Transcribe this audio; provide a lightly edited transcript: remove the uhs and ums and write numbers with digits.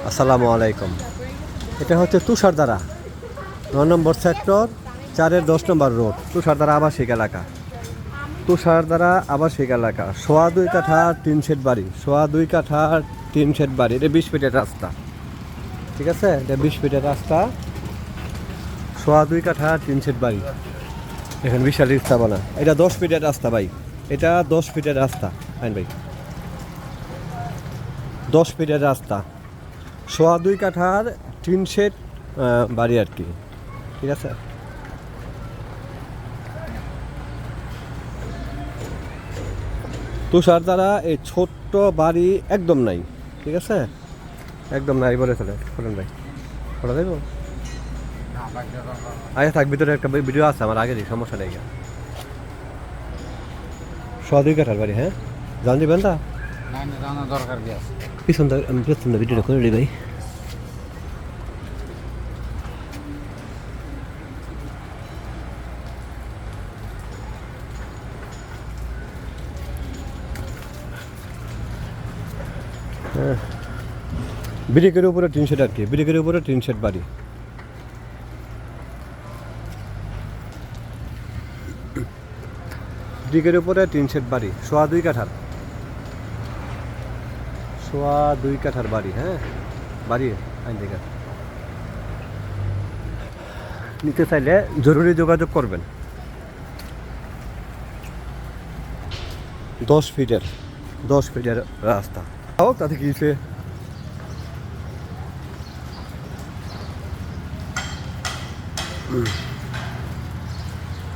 আসসালামু আলাইকুম। এটা হচ্ছে তুষারধারা ৯ নম্বর সেক্টর ৪-এর ১০ নম্বর রোড, তুষারধারা আবাসিক এলাকা। তুষারধারা আবাসিক এলাকা, ২.৫ কাঠা টিন শেড বাড়ি, ২.৫ কাঠা টিন শেড বাড়ি। এটা ২০ ফিটের রাস্তা, ঠিক আছে? এটা ২০ ফিটের রাস্তা, ২.৫ কাঠা টিন শেড বাড়ি। এখানে বিশাল স্থাপনা। এটা ১০ ফিটের রাস্তা ভাই, এটা ১০ ফিটের রাস্তা। আইন ভাই, ১০ ফিটের রাস্তা, ২.৫ কাঠার টিন শেড বাড়ি আর কি, ঠিক আছে? তুষারধারা এই ছোট্ট বাড়ি একদম নাই, ঠিক আছে? একদম নাই বলে চলে। বলেন ভাই, করা যাইব? আগে থাক, ভিতরে একটা ভিডিও আছে আমার আগেরই, সমস্যা নেই। ২.৫ কাঠার বাড়ি, হ্যাঁ জান দিবেন তা দরকার কি আছে? পিছন ভিডিওটা করে দিই ভাই। ব্রিকের উপরে টিন শেড আর কি, ব্রিকের উপরে টিন শেড বাড়ি। ব্রিকের উপরে টিন শেড বাড়ি, ২.৫ কাঠার, ২.৫ কাঠার বাড়ি। হ্যাঁ বাড়ি আইন থেকে নিতে চাইলে জরুরি যোগাযোগ করবেন। ১০ ফিটের রাস্তা হোক, তাতে কি হয়েছে?